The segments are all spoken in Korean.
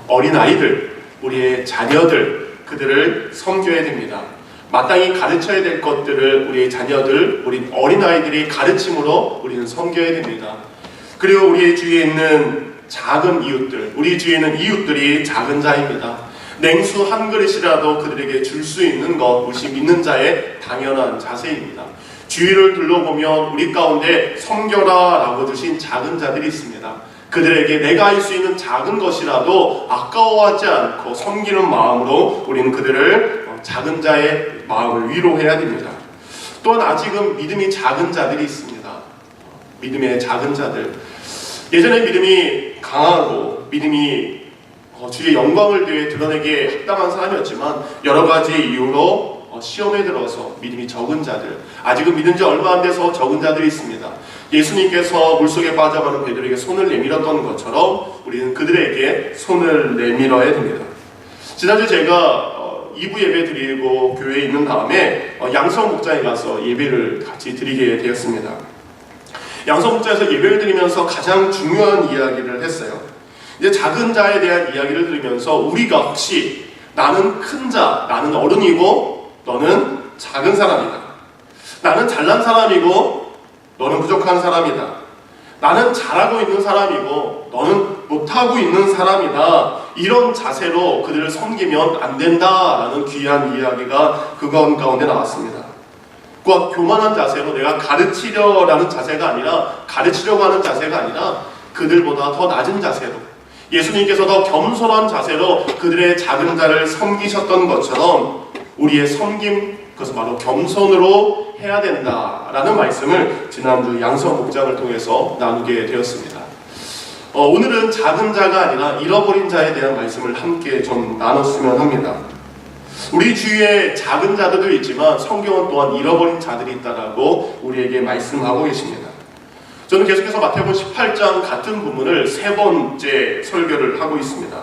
어린아이들, 우리의 자녀들, 그들을 섬겨야 됩니다. 마땅히 가르쳐야 될 것들을 우리의 자녀들, 우리 어린아이들이 가르침으로 우리는 섬겨야 됩니다. 그리고 우리 주위에 있는 작은 이웃들, 우리 주위에 있는 이웃들이 작은 자입니다. 냉수 한 그릇이라도 그들에게 줄 수 있는 것, 우리 믿는 자의 당연한 자세입니다. 주위를 둘러보면 우리 가운데 섬겨라 라고 주신 작은 자들이 있습니다. 그들에게 내가 할 수 있는 작은 것이라도 아까워하지 않고 섬기는 마음으로 우리는 그들을 작은 자의 마음을 위로해야 됩니다. 또한 아직은 믿음이 작은 자들이 있습니다. 믿음의 작은 자들. 예전에 믿음이 강하고 믿음이 주의 영광을 드러내게 합당한 사람이었지만 여러 가지 이유로 시험에 들어서 믿음이 적은 자들, 아직은 믿은 지 얼마 안 돼서 적은 자들이 있습니다. 예수님께서 물속에 빠져가는 베드로에게 손을 내밀었던 것처럼 우리는 그들에게 손을 내밀어야 됩니다. 지난주 제가 2부 예배 드리고 교회에 있는 다음에 양성 목장에 가서 예배를 같이 드리게 되었습니다. 양성 목장에서 예배를 드리면서 가장 중요한 이야기를 했어요. 이제 작은 자에 대한 이야기를 들으면서 우리가 혹시 나는 큰 자, 나는 어른이고 너는 작은 사람이다. 나는 잘난 사람이고 너는 부족한 사람이다. 나는 잘하고 있는 사람이고 너는 못하고 있는 사람이다. 이런 자세로 그들을 섬기면 안 된다라는 귀한 이야기가 그것 가운데 나왔습니다. 그 교만한 자세로 내가 가르치려고 하는 자세가 아니라 그들보다 더 낮은 자세로, 예수님께서 더 겸손한 자세로 그들의 작은 자를 섬기셨던 것처럼 우리의 섬김, 그것은 바로 겸손으로 해야 된다라는 말씀을 지난주 양성 목장을 통해서 나누게 되었습니다. 오늘은 작은 자가 아니라 잃어버린 자에 대한 말씀을 함께 좀 나눴으면 합니다. 우리 주위에 작은 자들도 있지만 성경은 또한 잃어버린 자들이 있다라고 우리에게 말씀하고 계십니다. 저는 계속해서 마태복음 18장 같은 부분을 세 번째 설교를 하고 있습니다.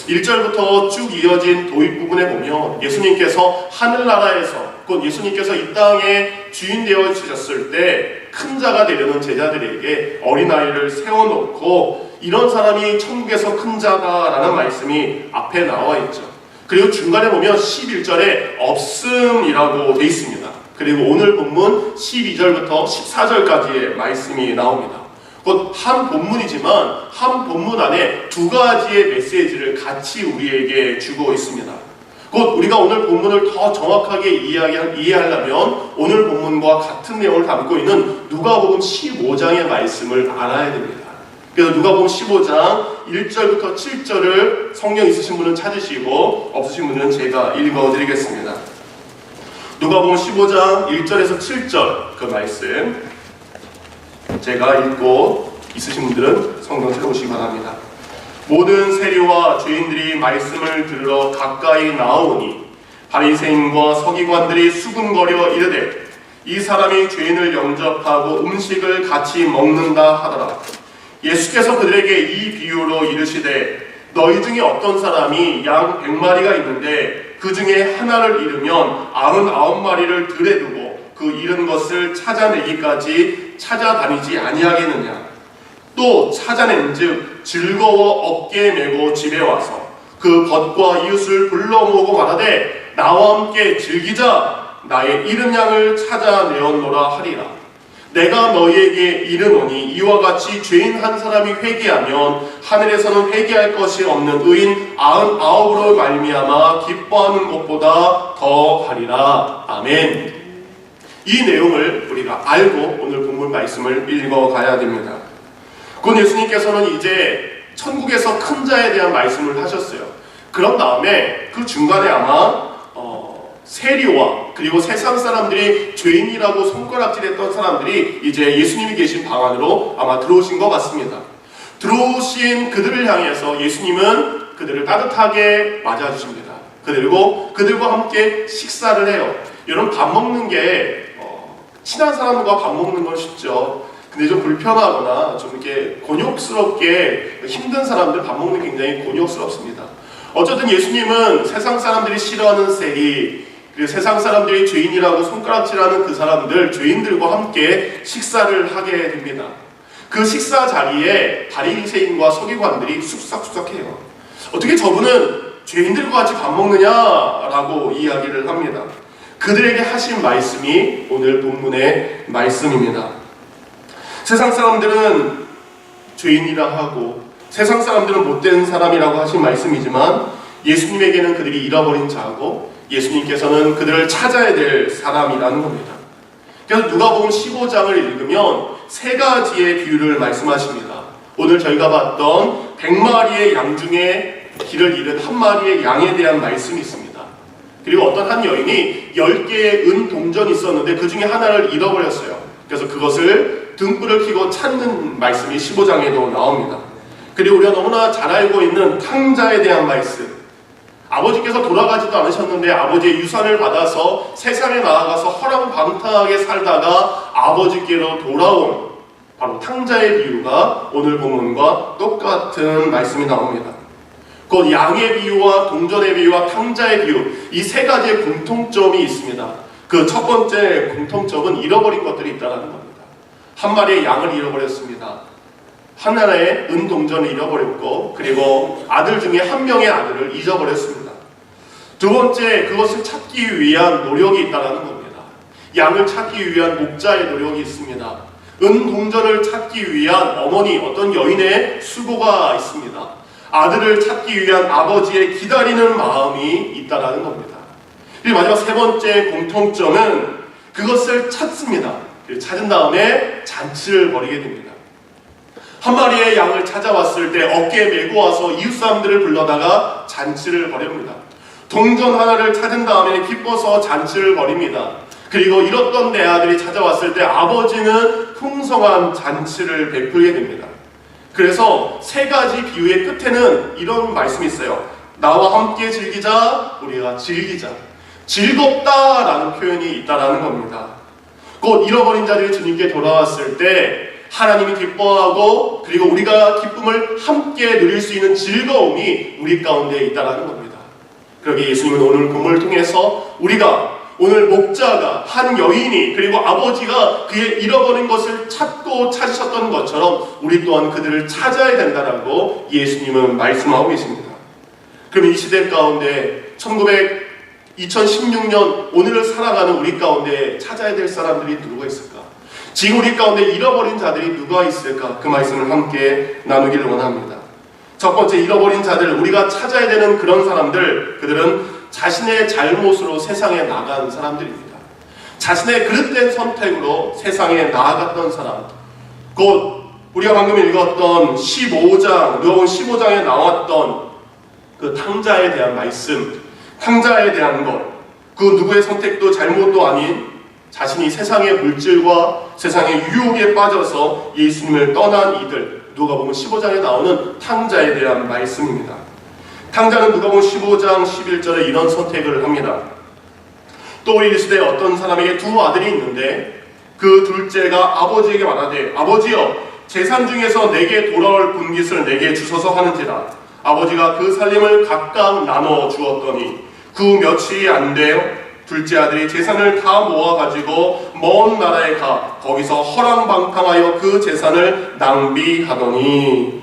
1절부터 쭉 이어진 도입 부분에 보면 예수님께서 하늘나라에서, 곧 예수님께서 이 땅에 주인 되어 주셨을 때 큰 자가 되려는 제자들에게 어린아이를 세워놓고 이런 사람이 천국에서 큰 자다라는 말씀이 앞에 나와 있죠. 그리고 중간에 보면 11절에 없음이라고 되어 있습니다. 그리고 오늘 본문 12절부터 14절까지의 말씀이 나옵니다. 곧 한 본문이지만 한 본문 안에 두 가지의 메시지를 같이 우리에게 주고 있습니다. 곧 우리가 오늘 본문을 더 정확하게 이해하려면 오늘 본문과 같은 내용을 담고 있는 누가복음 15장의 말씀을 알아야 됩니다. 그래서 누가복음 15장 1절부터 7절을 성경 있으신 분은 찾으시고 없으신 분은 제가 읽어드리겠습니다. 누가복음 15장 1절에서 7절 그 말씀 제가 읽고 있으신 분들은 성경 찾아오시기 바랍니다. 모든 세리와 죄인들이 말씀을 들으러 가까이 나오니 바리새인과 서기관들이 수군거려 이르되 이 사람이 죄인을 영접하고 음식을 같이 먹는다 하더라. 예수께서 그들에게 이 비유로 이르시되 너희 중에 어떤 사람이 양 100마리가 있는데 그 중에 하나를 잃으면 99마리를 들에 두고 그 잃은 것을 찾아내기까지 찾아다니지 아니하겠느냐. 또 찾아낸즉 즐거워 어깨에 메고 집에 와서 그 벗과 이웃을 불러 모으고 말하되 나와 함께 즐기자. 나의 잃은 양을 찾아내었노라 하리라. 내가 너희에게 이르노니 이와 같이 죄인 한 사람이 회개하면 하늘에서는 회개할 것이 없는 의인 99으로 말미암아 기뻐하는 것보다 더 하리라. 아멘. 이 내용을 우리가 알고 오늘 본문 말씀을 읽어가야 됩니다. 곧 예수님께서는 이제 천국에서 큰 자에 대한 말씀을 하셨어요. 그런 다음에 그 중간에 아마 세리와 그리고 세상 사람들이 죄인이라고 손가락질했던 사람들이 이제 예수님이 계신 방 안으로 아마 들어오신 것 같습니다. 들어오신 그들을 향해서 예수님은 그들을 따뜻하게 맞아주십니다. 그리고 그들과 함께 식사를 해요. 여러분, 밥 먹는 게 친한 사람과 밥 먹는 건 쉽죠. 근데 좀 불편하거나 좀 이렇게 곤욕스럽게 힘든 사람들 밥 먹는 게 굉장히 곤욕스럽습니다. 어쨌든 예수님은 세상 사람들이 싫어하는 세리, 그리고 세상 사람들이 죄인이라고 손가락질하는 그 사람들, 죄인들과 함께 식사를 하게 됩니다. 그 식사 자리에 바리새인과 서기관들이 쑥삭쑥삭해요. 어떻게 저분은 죄인들과 같이 밥 먹느냐라고 이야기를 합니다. 그들에게 하신 말씀이 오늘 본문의 말씀입니다. 세상 사람들은 죄인이라 하고 세상 사람들은 못된 사람이라고 하신 말씀이지만 예수님에게는 그들이 잃어버린 자고 예수님께서는 그들을 찾아야 될 사람이라는 겁니다. 그래서 누가복음 15장을 읽으면 세 가지의 비유를 말씀하십니다. 오늘 저희가 봤던 100마리의 양 중에 길을 잃은 한 마리의 양에 대한 말씀이 있습니다. 그리고 어떤 한 여인이 10개의 은 동전이 있었는데 그 중에 하나를 잃어버렸어요. 그래서 그것을 등불을 켜고 찾는 말씀이 15장에도 나옵니다. 그리고 우리가 너무나 잘 알고 있는 탕자에 대한 말씀. 아버지께서 돌아가지도 않으셨는데 아버지의 유산을 받아서 세상에 나아가서 허랑방탕하게 살다가 아버지께로 돌아온 바로 탕자의 비유가 오늘 본문과 똑같은 말씀이 나옵니다. 곧 양의 비유와 동전의 비유와 탕자의 비유, 이 세 가지의 공통점이 있습니다. 그 첫 번째 공통점은 잃어버린 것들이 있다는 겁니다. 한 마리의 양을 잃어버렸습니다. 하나의 은 동전을 잃어버렸고, 그리고 아들 중에 한 명의 아들을 잊어버렸습니다. 두 번째, 그것을 찾기 위한 노력이 있다는 겁니다. 양을 찾기 위한 목자의 노력이 있습니다. 은 동전을 찾기 위한 어머니, 어떤 여인의 수고가 있습니다. 아들을 찾기 위한 아버지의 기다리는 마음이 있다는 겁니다. 그리고 마지막 세 번째 공통점은 그것을 찾습니다. 찾은 다음에 잔치를 벌이게 됩니다. 한 마리의 양을 찾아왔을 때 어깨에 메고 와서 이웃 사람들을 불러다가 잔치를 벌입니다. 동전 하나를 찾은 다음에 기뻐서 잔치를 벌입니다. 그리고 잃었던 내 아들이 찾아왔을 때 아버지는 풍성한 잔치를 베풀게 됩니다. 그래서 세 가지 비유의 끝에는 이런 말씀이 있어요. 나와 함께 즐기자, 우리가 즐기자. 즐겁다라는 표현이 있다라는 겁니다. 곧 잃어버린 자들이 주님께 돌아왔을 때 하나님이 기뻐하고 그리고 우리가 기쁨을 함께 누릴 수 있는 즐거움이 우리 가운데 있다라는 겁니다. 그러기에 예수님은 오늘 본문을 통해서 우리가 오늘 목자가 한 여인이 그리고 아버지가 그의 잃어버린 것을 찾고 찾으셨던 것처럼 우리 또한 그들을 찾아야 된다라고 예수님은 말씀하고 계십니다. 그럼 이 시대 가운데 2016년 오늘을 살아가는 우리 가운데 찾아야 될 사람들이 누가 있을까? 지금 우리 가운데 잃어버린 자들이 누가 있을까? 그 말씀을 함께 나누기를 원합니다. 첫 번째, 잃어버린 자들, 우리가 찾아야 되는 그런 사람들, 그들은 자신의 잘못으로 세상에 나간 사람들입니다. 자신의 그릇된 선택으로 세상에 나아갔던 사람, 곧 우리가 방금 읽었던 15장, 누가복음 15장에 나왔던 그 탕자에 대한 말씀, 탕자에 대한 것, 그 누구의 선택도 잘못도 아닌 자신이 세상의 물질과 세상의 유혹에 빠져서 예수님을 떠난 이들, 누가복음 15장에 나오는 탕자에 대한 말씀입니다. 탕자는 누가복음 15장 11절에 이런 선택을 합니다. 또 이르시되 어떤 사람에게 두 아들이 있는데 그 둘째가 아버지에게 말하되 아버지여 재산 중에서 내게 돌아올 분깃을 내게 주소서 하는지라. 아버지가 그 살림을 각각 나눠 주었더니 그 며칠이 안 되어 둘째 아들이 재산을 다 모아가지고 먼 나라에 가 거기서 허랑방탕하여 그 재산을 낭비하더니.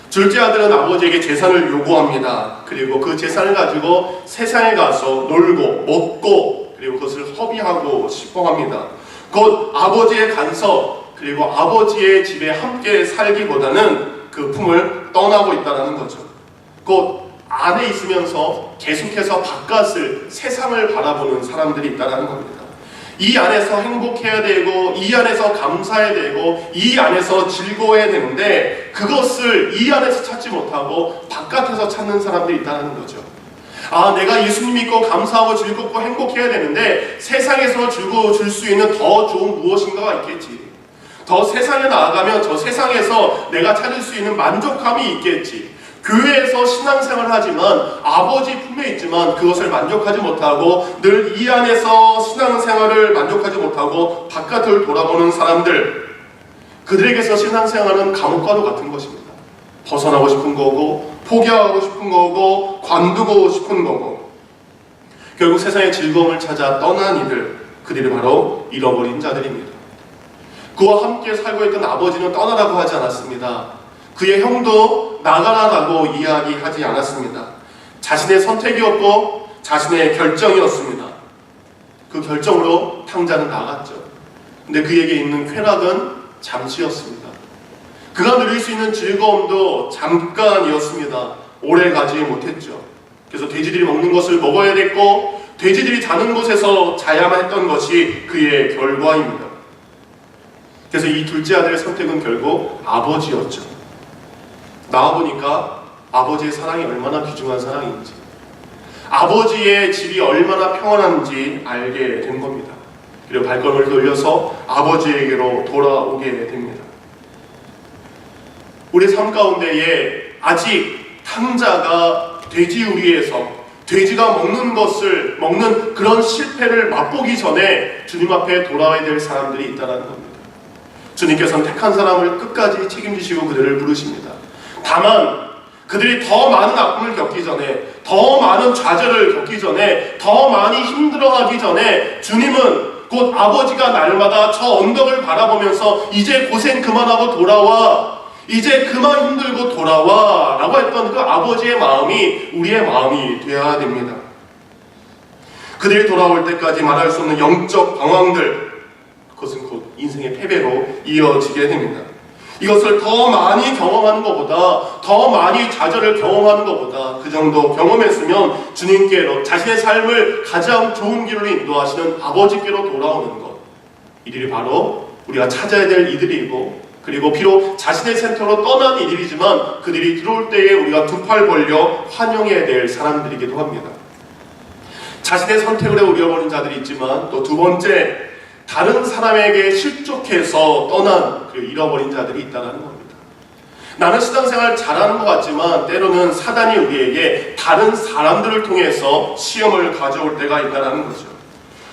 둘째 아들은 아버지에게 재산을 요구합니다. 그리고 그 재산을 가지고 세상에 가서 놀고 먹고 그리고 그것을 허비하고 싶어 합니다. 곧 아버지의 간섭 그리고 아버지의 집에 함께 살기보다는 그 품을 떠나고 있다는 거죠. 곧 안에 있으면서 계속해서 바깥을 세상을 바라보는 사람들이 있다는 겁니다. 이 안에서 행복해야 되고 이 안에서 감사해야 되고 이 안에서 즐거워야 되는데 그것을 이 안에서 찾지 못하고 바깥에서 찾는 사람들이 있다는 거죠. 아, 내가 예수님 믿고 감사하고 즐겁고 행복해야 되는데 세상에서 즐거워 줄 수 있는 더 좋은 무엇인가가 있겠지. 더 세상에 나아가면 저 세상에서 내가 찾을 수 있는 만족감이 있겠지. 교회에서 신앙생활을 하지만 아버지 품에 있지만 그것을 만족하지 못하고 늘 이 안에서 신앙생활을 만족하지 못하고 바깥을 돌아보는 사람들, 그들에게서 신앙생활은 감옥과도 같은 것입니다. 벗어나고 싶은 거고 포기하고 싶은 거고 관두고 싶은 거고 결국 세상의 즐거움을 찾아 떠난 이들, 그들이 바로 잃어버린 자들입니다. 그와 함께 살고 있던 아버지는 떠나라고 하지 않았습니다. 그의 형도 나가라라고 이야기하지 않았습니다. 자신의 선택이었고 자신의 결정이었습니다. 그 결정으로 탕자는 나갔죠. 근데 그에게 있는 쾌락은 잠시였습니다. 그가 누릴 수 있는 즐거움도 잠깐이었습니다. 오래 가지 못했죠. 그래서 돼지들이 먹는 것을 먹어야 됐고 돼지들이 자는 곳에서 자야만 했던 것이 그의 결과입니다. 그래서 이 둘째 아들의 선택은 결국 아버지였죠. 나와보니까 아버지의 사랑이 얼마나 귀중한 사랑인지, 아버지의 집이 얼마나 평안한지 알게 된 겁니다. 그리고 발걸음을 돌려서 아버지에게로 돌아오게 됩니다. 우리 삶 가운데에 아직 탕자가 돼지우리에서 돼지가 먹는 그런 실패를 맛보기 전에 주님 앞에 돌아와야 될 사람들이 있다는 겁니다. 주님께서는 택한 사람을 끝까지 책임지시고 그들을 부르십니다. 다만 그들이 더 많은 아픔을 겪기 전에, 더 많은 좌절을 겪기 전에, 더 많이 힘들어하기 전에 주님은 곧 아버지가 날마다 저 언덕을 바라보면서 이제 고생 그만하고 돌아와, 이제 그만 힘들고 돌아와 라고 했던 그 아버지의 마음이 우리의 마음이 되어야 됩니다. 그들이 돌아올 때까지 말할 수 없는 영적 방황들, 그것은 곧 인생의 패배로 이어지게 됩니다. 이것을 더 많이 경험하는 것보다, 더 많이 좌절을 경험하는 것보다 그 정도 경험했으면 주님께로, 자신의 삶을 가장 좋은 길로 인도하시는 아버지께로 돌아오는 것, 이들이 바로 우리가 찾아야 될 이들이고, 그리고 비록 자신의 센터로 떠난 이들이지만 그들이 들어올 때에 우리가 두 팔 벌려 환영해야 될 사람들이기도 합니다. 자신의 선택을 해 잃어버린 자들이 있지만 또 두 번째, 다른 사람에게 실족해서 떠난 그리고 잃어버린 자들이 있다는 겁니다. 나는 신앙생활 잘하는 것 같지만 때로는 사단이 우리에게 다른 사람들을 통해서 시험을 가져올 때가 있다는 거죠.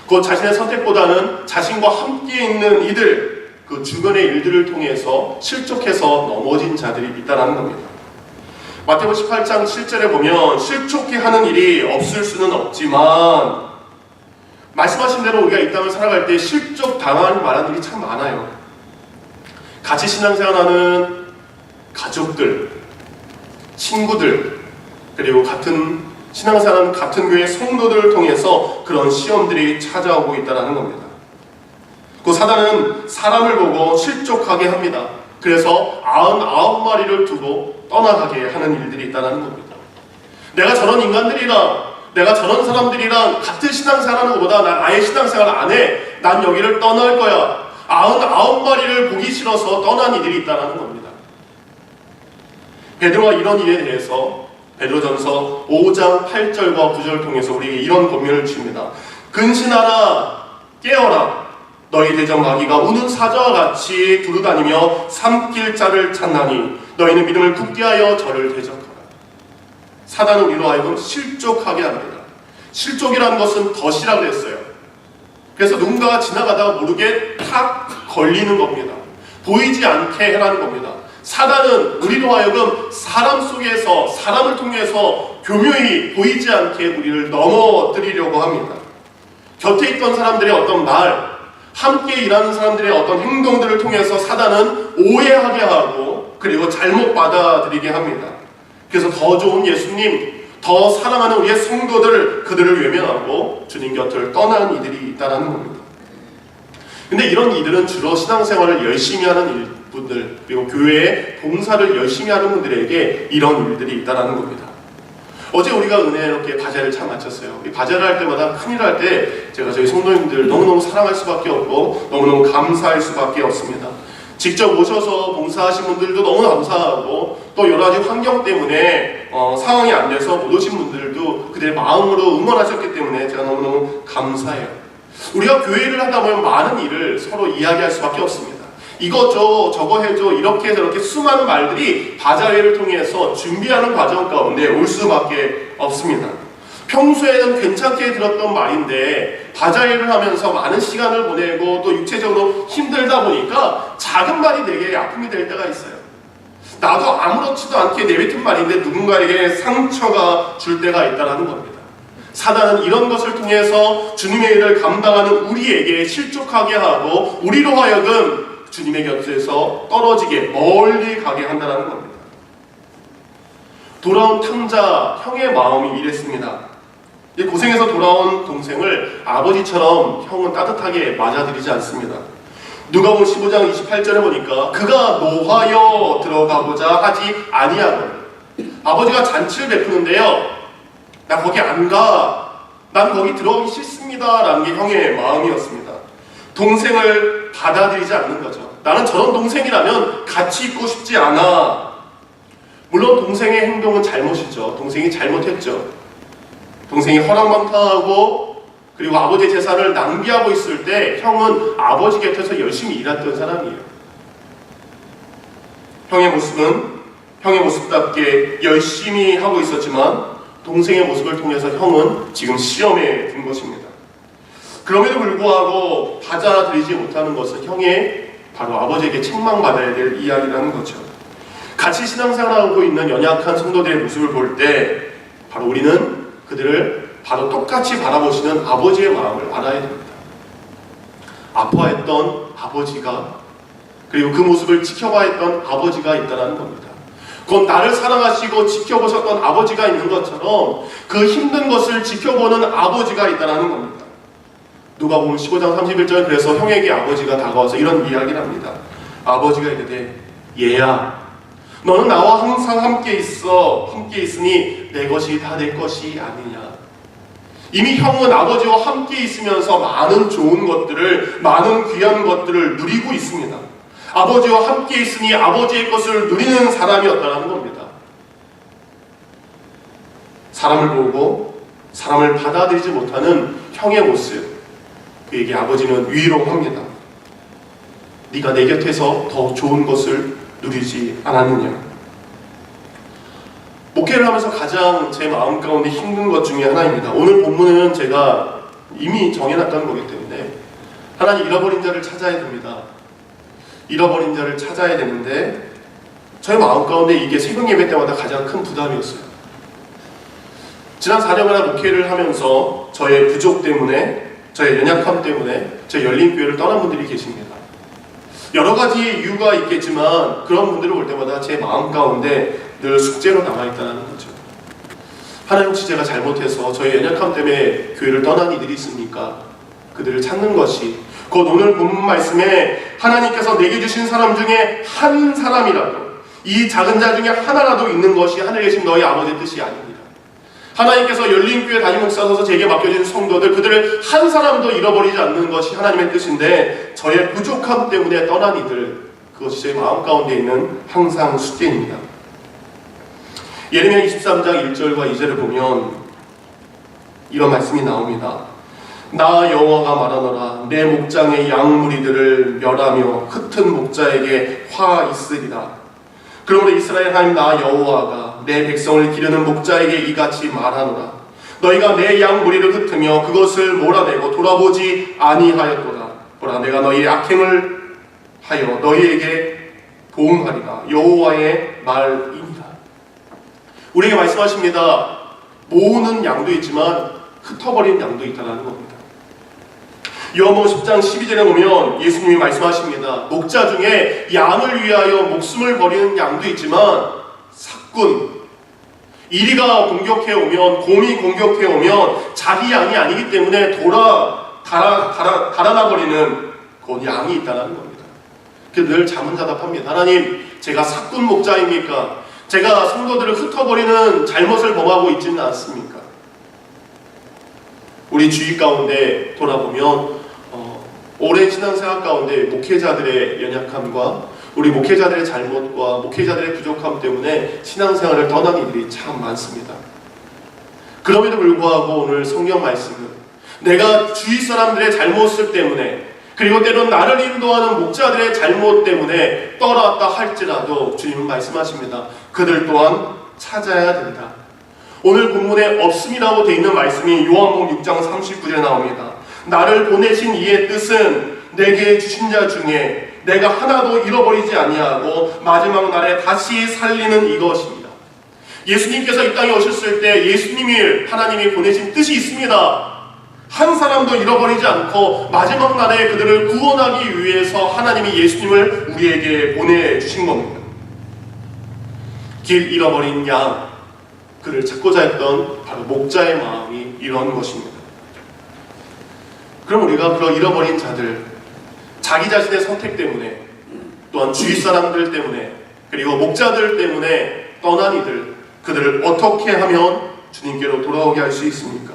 그 자신의 선택보다는 자신과 함께 있는 이들, 그 주변의 일들을 통해서 실족해서 넘어진 자들이 있다는 겁니다. 마태복음 18장 7절에 보면 실족해 하는 일이 없을 수는 없지만, 말씀하신 대로 우리가 이 땅을 살아갈 때 실족 당하는 말하는 일이 참 많아요. 같이 신앙생활하는 가족들, 친구들, 그리고 같은 신앙생활하는 같은 교회 성도들을 통해서 그런 시험들이 찾아오고 있다는 겁니다. 그 사단은 사람을 보고 실족하게 합니다. 그래서 99마리를 두고 떠나가게 하는 일들이 있다는 겁니다. 내가 저런 인간들이랑, 내가 저런 사람들이랑 같은 신앙생활하는 것보다 난 아예 신앙생활 안 해. 난 여기를 떠날 거야. 99마리를 보기 싫어서 떠난 이들이 있다는 겁니다. 베드로가 이런 일에 대해서 베드로전서 5장 8절과 9절을 통해서 우리에게 이런 권면을 줍니다. 근신하라, 깨어라. 너희 대적 마귀가 우는 사자와 같이 두루다니며 삼킬 자를 찾나니 너희는 믿음을 굳게 하여 저를 대적하라. 사단은 우리로 하여금 실족하게 합니다. 실족이라는 것은 덫이라고 했어요. 그래서 누군가가 지나가다가 모르게 탁 걸리는 겁니다. 보이지 않게 해라는 겁니다. 사단은 우리로 하여금 사람 속에서, 사람을 통해서 교묘히 보이지 않게 우리를 넘어뜨리려고 합니다. 곁에 있던 사람들의 어떤 말, 함께 일하는 사람들의 어떤 행동들을 통해서 사단은 오해하게 하고 그리고 잘못 받아들이게 합니다. 그래서 더 좋은 예수님, 더 사랑하는 우리의 성도들, 그들을 외면하고 주님 곁을 떠나는 이들이 있다는 겁니다. 근데 이런 이들은 주로 신앙생활을 열심히 하는 분들, 그리고 교회에 봉사를 열심히 하는 분들에게 이런 일들이 있다는 겁니다. 어제 우리가 은혜롭게 바자를 참 마쳤어요. 이 바자를 할 때마다 큰일 할 때 제가 저희 성도님들 너무너무 사랑할 수밖에 없고 너무너무 감사할 수밖에 없습니다. 직접 오셔서 봉사하신 분들도 너무 감사하고 또 여러 가지 환경 때문에 상황이 안 돼서 못 오신 분들도 그들의 마음으로 응원하셨기 때문에 제가 너무너무 감사해요. 우리가 교회를 하다 보면 많은 일을 서로 이야기할 수밖에 없습니다. 이거 줘, 저거 해줘, 이렇게 저렇게 수많은 말들이 바자회를 통해서 준비하는 과정 가운데 올 수밖에 없습니다. 평소에는 괜찮게 들었던 말인데 바자회를 하면서 많은 시간을 보내고 또 육체적으로 힘들다 보니까 작은 말이 되게 아픔이 될 때가 있어요. 나도 아무렇지도 않게 내뱉은 말인데 누군가에게 상처가 줄 때가 있다는 겁니다. 사단은 이런 것을 통해서 주님의 일을 감당하는 우리에게 실족하게 하고 우리로 하여금 주님의 곁에서 떨어지게 멀리 가게 한다는 겁니다. 돌아온 탕자 형의 마음이 이랬습니다. 고생해서 돌아온 동생을 아버지처럼 형은 따뜻하게 맞아들이지 않습니다. 누가복음 15장 28절에 보니까 그가 노하여 들어가고자 하지 아니하거든. 아버지가 잔치를 베푸는데요, 나 거기 안 가, 난 거기 들어가기 싫습니다 라는 게 형의 마음이었습니다. 동생을 받아들이지 않는 거죠. 나는 저런 동생이라면 같이 있고 싶지 않아. 물론 동생의 행동은 잘못이죠. 동생이 잘못했죠. 동생이 허랑방탕하고 그리고 아버지의 재산을 낭비하고 있을 때 형은 아버지 곁에서 열심히 일했던 사람이에요. 형의 모습답게 열심히 하고 있었지만 동생의 모습을 통해서 형은 지금 시험에 든 것입니다. 그럼에도 불구하고 받아들이지 못하는 것은 형의 바로 아버지에게 책망받아야 될 이야기라는 거죠. 같이 신앙생활하고 있는 연약한 성도들의 모습을 볼 때 바로 우리는 그들을 바로 똑같이 바라보시는 아버지의 마음을 알아야 됩니다. 아파했던 아버지가, 그리고 그 모습을 지켜봐야 했던 아버지가 있다는 겁니다. 곧 나를 사랑하시고 지켜보셨던 아버지가 있는 것처럼 그 힘든 것을 지켜보는 아버지가 있다는 겁니다. 누가복음 15장 31절, 그래서 형에게 아버지가 다가와서 이런 이야기를 합니다. 아버지가 이르되 얘야, 너는 나와 항상 함께 있으니 내 것이 다 내 것이 아니냐. 이미 형은 아버지와 함께 있으면서 많은 좋은 것들을, 많은 귀한 것들을 누리고 있습니다. 아버지와 함께 있으니 아버지의 것을 누리는 사람이었다는 겁니다. 사람을 보고 사람을 받아들이지 못하는 형의 모습, 그에게 아버지는 위로합니다. 네가 내 곁에서 더 좋은 것을 누리지 않았느냐. 목회를 하면서 가장 제 마음 가운데 힘든 것 중에 하나입니다. 오늘 본문은 제가 이미 정해놨던 거기 때문에 하나님, 잃어버린 자를 찾아야 됩니다. 잃어버린 자를 찾아야 되는데 저의 마음 가운데 이게 새벽 예배 때마다 가장 큰 부담이었어요. 지난 4년간 목회를 하면서 저의 부족 때문에, 저의 연약함 때문에 저희 열린교회를 떠난 분들이 계십니다. 여러 가지 이유가 있겠지만 그런 분들을 볼 때마다 제 마음 가운데 늘 숙제로 남아있다는 거죠. 하나님, 혹시 제가 잘못해서 저의 연약함 때문에 교회를 떠난 이들이 있습니까? 그들을 찾는 것이, 곧 오늘 본문 말씀에 하나님께서 내게 주신 사람 중에 한 사람이라도, 이 작은 자 중에 하나라도 있는 것이 하늘에 계신 너희 아버지의 뜻이 아닙니다. 하나님께서 열린교회 담임 목사로서 제게 맡겨진 성도들, 그들을 한 사람도 잃어버리지 않는 것이 하나님의 뜻인데 저의 부족함 때문에 떠난 이들, 그것이 제 마음 가운데 있는 항상 숙제입니다. 예레미야 23장 1절과 2절을 보면 이런 말씀이 나옵니다. 나 여호와가 말하노라, 내 목장의 양무리들을 멸하며 흩은 목자에게 화 있으리라. 그러므로 이스라엘 하나님 나 여호와가 내 백성을 기르는 목자에게 이같이 말하노라. 너희가 내 양무리를 흩으며 그것을 몰아내고 돌아보지 아니하였도다. 보라, 내가 너희의 악행을 하여 너희에게 보응하리라. 여호와의 말입니다. 우리에게 말씀하십니다. 모으는 양도 있지만 흩어버리는 양도 있다는 겁니다. 요한복음 10장 12절에 보면 예수님이 말씀하십니다. 목자 중에 양을 위하여 목숨을 버리는 양도 있지만 사꾼, 이리가 공격해오면, 곰이 공격해오면 자기 양이 아니기 때문에 달아나버리는 그 양이 있다는 겁니다. 늘 자문자답합니다. 하나님, 제가 사꾼 목자입니까? 제가 성도들을 흩어버리는 잘못을 범하고 있지는 않습니까? 우리 주위 가운데 돌아보면 오랜 신앙생활 가운데 목회자들의 연약함과 우리 목회자들의 잘못과 목회자들의 부족함 때문에 신앙생활을 떠난 이들이 참 많습니다. 그럼에도 불구하고 오늘 성경 말씀은 내가 주위 사람들의 잘못을 때문에, 그리고 때론 나를 인도하는 목자들의 잘못 때문에 떠났다 할지라도 주님은 말씀하십니다. 그들 또한 찾아야 된다. 오늘 본문에 없음이라고 되어 있는 말씀이 요한복음 6장 39절에 나옵니다. 나를 보내신 이의 뜻은 내게 주신 자 중에 내가 하나도 잃어버리지 아니하고 마지막 날에 다시 살리는 이것입니다. 예수님께서 이 땅에 오셨을 때 예수님이, 하나님이 보내신 뜻이 있습니다. 한 사람도 잃어버리지 않고 마지막 날에 그들을 구원하기 위해서 하나님이 예수님을 우리에게 보내주신 겁니다. 길 잃어버린 양, 그를 찾고자 했던 바로 목자의 마음이 이런 것입니다. 그럼 우리가 그런 잃어버린 자들, 자기 자신의 선택 때문에, 또한 주위 사람들 때문에, 그리고 목자들 때문에 떠난 이들, 그들을 어떻게 하면 주님께로 돌아오게 할 수 있습니까?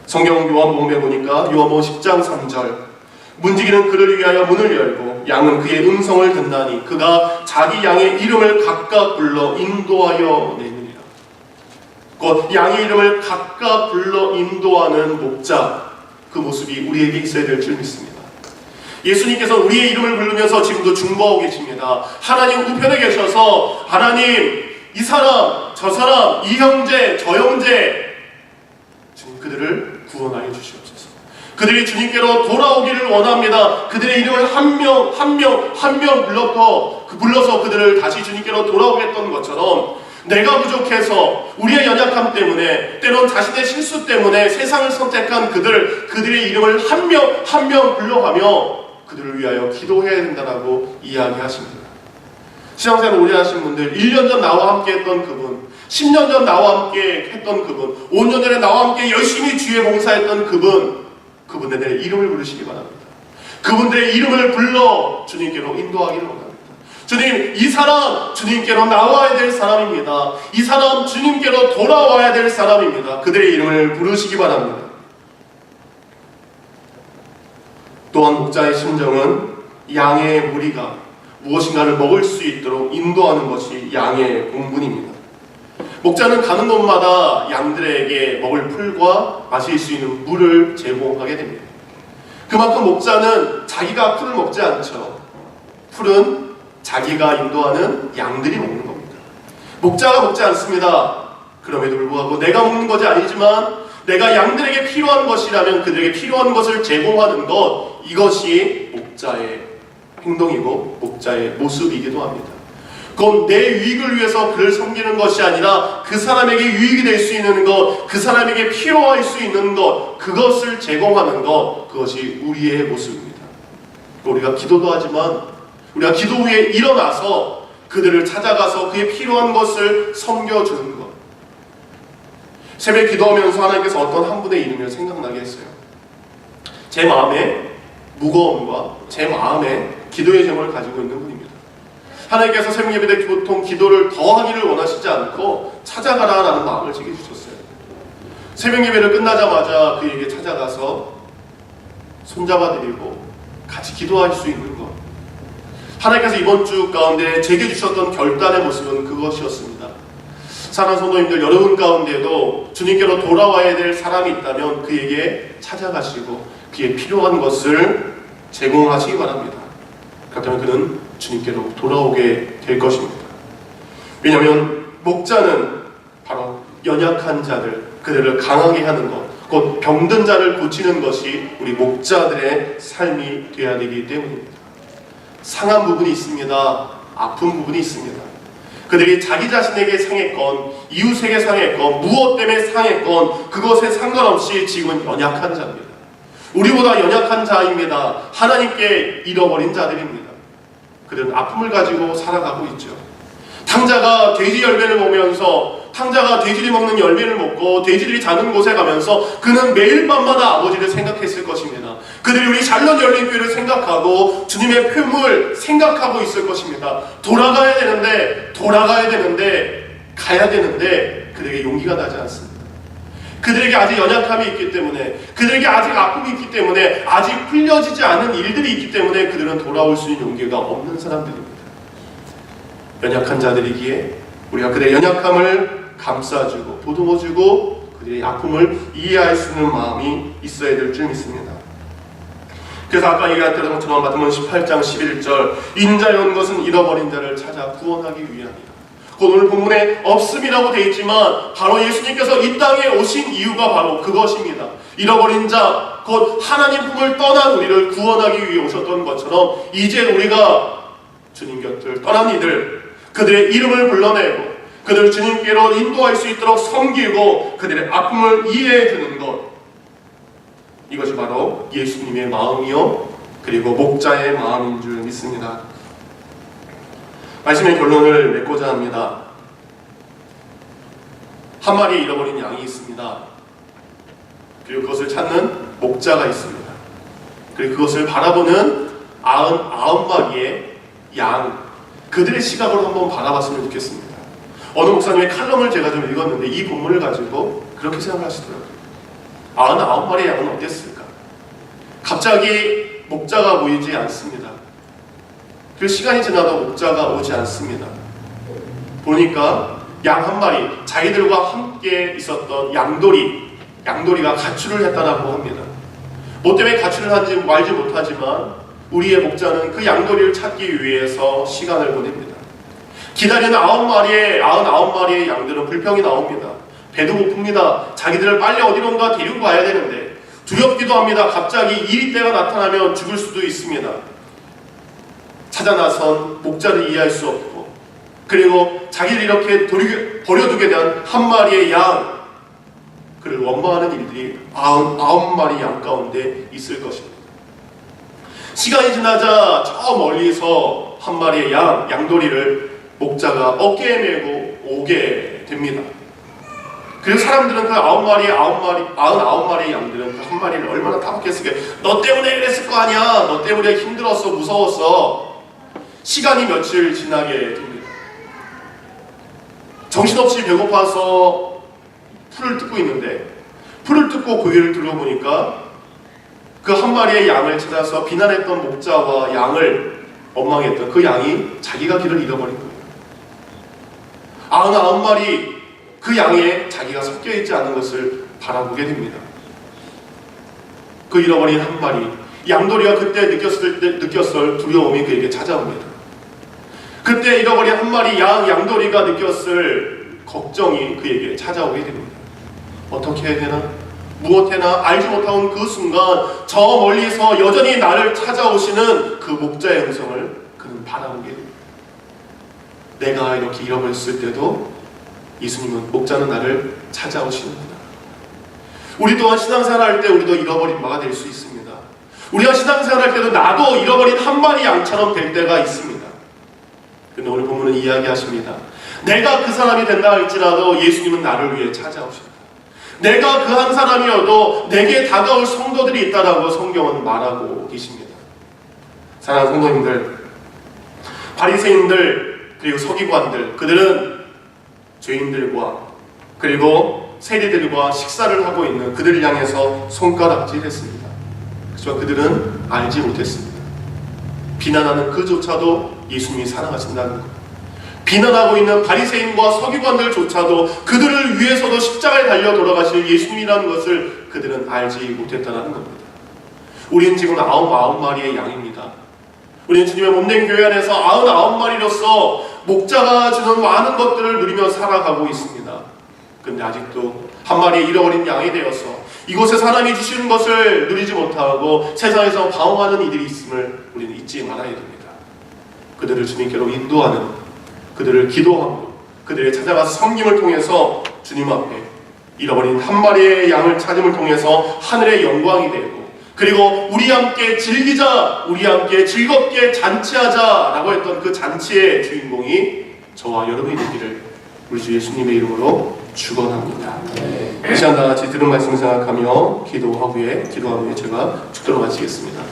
성경 요한복음에 보니까 요한복음 10장 3절, 문지기는 그를 위하여 문을 열고 양은 그의 음성을 듣나니 그가 자기 양의 이름을 각각 불러 인도하여 내느니라. 곧 양의 이름을 각각 불러 인도하는 목자, 그 모습이 우리에게 있어야 될 줄 믿습니다. 예수님께서 우리의 이름을 부르면서 지금도 중보하고 계십니다. 하나님 우편에 계셔서 하나님, 이 사람, 저 사람, 이 형제, 저 형제, 주님 그들을 구원하여 주시옵소서. 그들이 주님께로 돌아오기를 원합니다. 그들의 이름을 한 명 불러서 그들을 다시 주님께로 돌아오게 했던 것처럼, 내가 부족해서 우리의 연약함 때문에, 때론 자신의 실수 때문에 세상을 선택한 그들의 이름을 한 명 불러가며 그들을 위하여 기도해야 된다라고 이야기하십니다. 신앙생활 오래 하신 분들, 1년 전 나와 함께 했던 그분, 10년 전 나와 함께 했던 그분, 5년 전에 나와 함께 열심히 주의 봉사했던 그분들의 이름을 부르시기 바랍니다. 그분들의 이름을 불러 주님께로 인도하기를 원합니다. 주님, 이 사람 주님께로 나와야 될 사람입니다. 이 사람 주님께로 돌아와야 될 사람입니다. 그들의 이름을 부르시기 바랍니다. 또한 목자의 심정은 양의 무리가 무엇인가를 먹을 수 있도록 인도하는 것이 양의 본분입니다. 목자는 가는 곳마다 양들에게 먹을 풀과 마실 수 있는 물을 제공하게 됩니다. 그만큼 목자는 자기가 풀을 먹지 않죠. 풀은 자기가 인도하는 양들이 먹는 겁니다. 목자가 먹지 않습니다. 그럼에도 불구하고 내가 먹는 것이 아니지만 내가 양들에게 필요한 것이라면 그들에게 필요한 것을 제공하는 것, 이것이 목자의 행동이고 목자의 모습이기도 합니다. 그건 내 유익을 위해서 그를 섬기는 것이 아니라 그 사람에게 유익이 될 수 있는 것, 그 사람에게 필요할 수 있는 것, 그것을 제공하는 것, 그것이 우리의 모습입니다. 우리가 기도도 하지만 우리가 기도 후에 일어나서 그들을 찾아가서 그의 필요한 것을 섬겨주는 것. 새벽 기도하면서 하나님께서 어떤 한 분의 이름을 생각나게 했어요. 제 마음에 무거움과 제 마음에 기도의 제목을 가지고 있는 분입니다. 하나님께서 새벽 예배 때 보통 기도를 더 하기를 원하시지 않고 찾아가라라는 마음을 제게 주셨어요. 새벽 예배를 끝나자마자 그에게 찾아가서 손잡아드리고 같이 기도할 수 있는 것. 하나님께서 이번 주 가운데 제게 주셨던 결단의 모습은 그것이었습니다. 사랑하는 성도님들, 여러분 가운데도 주님께로 돌아와야 될 사람이 있다면 그에게 찾아가시고 그의 필요한 것을 제공하시기 바랍니다. 그렇다면 그는 주님께로 돌아오게 될 것입니다. 왜냐하면 목자는 바로 연약한 자들, 그들을 강하게 하는 것, 곧 병든 자를 고치는 것이 우리 목자들의 삶이 되어야 되기 때문입니다. 상한 부분이 있습니다. 아픈 부분이 있습니다. 그들이 자기 자신에게 상했건 이웃에게 상했건 무엇 때문에 상했건 그것에 상관없이 지금은 연약한 자입니다. 우리보다 연약한 자입니다. 하나님께 잃어버린 자들입니다. 그들은 아픔을 가지고 살아가고 있죠. 탕자가 돼지 열매를 보면서 탕자가 돼지들이 먹는 열매를 먹고 돼지들이 자는 곳에 가면서 그는 매일 밤마다 아버지를 생각했을 것입니다. 그들이 우리 샬롯 열린교회를 생각하고 주님의 표물 생각하고 있을 것입니다. 돌아가야 되는데 가야 되는데 그들에게 용기가 나지 않습니다. 그들에게 아직 연약함이 있기 때문에, 그들에게 아직 아픔이 있기 때문에, 아직 풀려지지 않은 일들이 있기 때문에 그들은 돌아올 수 있는 용기가 없는 사람들입니다. 연약한 자들이기에 우리가 그들의 연약함을 감싸주고 보듬어주고 그들의 아픔을 이해할 수 있는 마음이 있어야 될 줄 믿습니다. 그래서 아까 얘기했던 것처럼 마태복음 18장 11절, 인자의 온 것은 잃어버린 자를 찾아 구원하기 위함이라. 곧 오늘 본문에 없음이라고 되어 있지만 바로 예수님께서 이 땅에 오신 이유가 바로 그것입니다. 잃어버린 자, 곧 하나님 품을 떠난 우리를 구원하기 위해 오셨던 것처럼 이제 우리가 주님 곁을 떠난 이들, 그들의 이름을 불러내고 그들을 주님께로 인도할 수 있도록 섬기고 그들의 아픔을 이해해 주는 것, 이것이 바로 예수님의 마음이요 그리고 목자의 마음인 줄 믿습니다. 말씀의 결론을 맺고자 합니다. 한 마리의 잃어버린 양이 있습니다. 그리고 그것을 찾는 목자가 있습니다. 그리고 그것을 바라보는 99마리의 양, 그들의 시각으로 한번 바라봤으면 좋겠습니다. 어느 목사님의 칼럼을 제가 좀 읽었는데 이 본문을 가지고 그렇게 생각하시더라고요. 99마리의 양은 어땠을까? 갑자기 목자가 보이지 않습니다. 그 시간이 지나도 목자가 오지 않습니다. 보니까 양 한 마리, 자기들과 함께 있었던 양돌이가 가출을 했다라고 합니다. 뭐 때문에 가출을 한지 알지 못하지만 우리의 목자는 그 양돌이를 찾기 위해서 시간을 보냅니다. 기다리는 99마리의 양들은 불평이 나옵니다. 배도 고픕니다. 자기들을 빨리 어디론가 데리고 가야 되는데 두렵기도 합니다. 갑자기 이리떼가 나타나면 죽을 수도 있습니다. 찾아 나선 목자를 이해할 수 없고, 그리고 자기를 이렇게 버려두게 된 한 마리의 양, 그를 원망하는 일들이 99마리 양 가운데 있을 것입니다. 시간이 지나자 저 멀리서 한 마리의 양돌이를 목자가 어깨에 메고 오게 됩니다. 그리고 사람들은 그 99마리의 양들은 그 한 마리를 얼마나 타박했을까. 너 때문에 그랬을 거 아니야. 너 때문에 힘들었어, 무서웠어. 시간이 며칠 지나게 됩니다. 정신없이 배고파서 풀을 뜯고 있는데, 풀을 뜯고 고개를 들어보니까 그 한 마리의 양을 찾아서 비난했던 목자와 양을 원망했던 그 양이 자기가 길을 잃어버린 거예요. 99마리 그 양에 자기가 섞여있지 않은 것을 바라보게 됩니다. 그 잃어버린 한 마리 양돌이가 그때 느꼈을 두려움이 그에게 찾아옵니다. 그때 잃어버린 한 마리 양돌이가 느꼈을 걱정이 그에게 찾아오게 됩니다. 어떻게 해야 되나? 무엇해나 알지 못하는 그 순간 저 멀리서 여전히 나를 찾아오시는 그 목자의 음성을 그는 바라보게 됩니다. 내가 이렇게 잃어버렸을 때도 예수님은, 목자는 나를 찾아오시는구나. 우리 또한 신앙생활 할 때 우리도 잃어버린 바가 될 수 있습니다. 우리가 신앙생활 할 때도 나도 잃어버린 한 마리 양처럼 될 때가 있습니다. 근데 오늘 본문은 이야기하십니다. 내가 그 사람이 된다 할지라도 예수님은 나를 위해 찾아오신다. 내가 그 한 사람이어도 내게 다가올 성도들이 있다라고 성경은 말하고 계십니다. 사랑하는 성도님들, 바리새인들 그리고 서기관들, 그들은 죄인들과 그리고 세리들과 식사를 하고 있는 그들을 향해서 손가락질했습니다. 그렇지만 그들은 알지 못했습니다. 비난하는 그조차도 예수님이 사랑하신다는 것, 비난하고 있는 바리새인과 서기관들조차도 그들을 위해서도 십자가에 달려 돌아가실 예수님이라는 것을 그들은 알지 못했다는 겁니다. 우리는 지금 99마리의 양입니다. 우리는 주님의 몸된 교회 안에서 99마리로서 목자가 주는 많은 것들을 누리며 살아가고 있습니다. 근데 아직도 한 마리의 잃어버린 양이 되어서 이곳에 사람이 주시는 것을 누리지 못하고 세상에서 방황하는 이들이 있음을 우리는 잊지 말아야 됩니다. 그들을 주님께로 인도하는, 그들을 기도하고 그들의 찾아가서 섬김을 통해서 주님 앞에 잃어버린 한 마리의 양을 찾음을 통해서 하늘의 영광이 되고, 그리고 우리 함께 즐기자, 우리 함께 즐겁게 잔치하자라고 했던 그 잔치의 주인공이 저와 여러분이 되기를 우리 주 예수님의 이름으로 축원합니다. 이 시간 다 같이 들은 말씀 생각하며 기도한 후에 제가 축도로 마치겠습니다.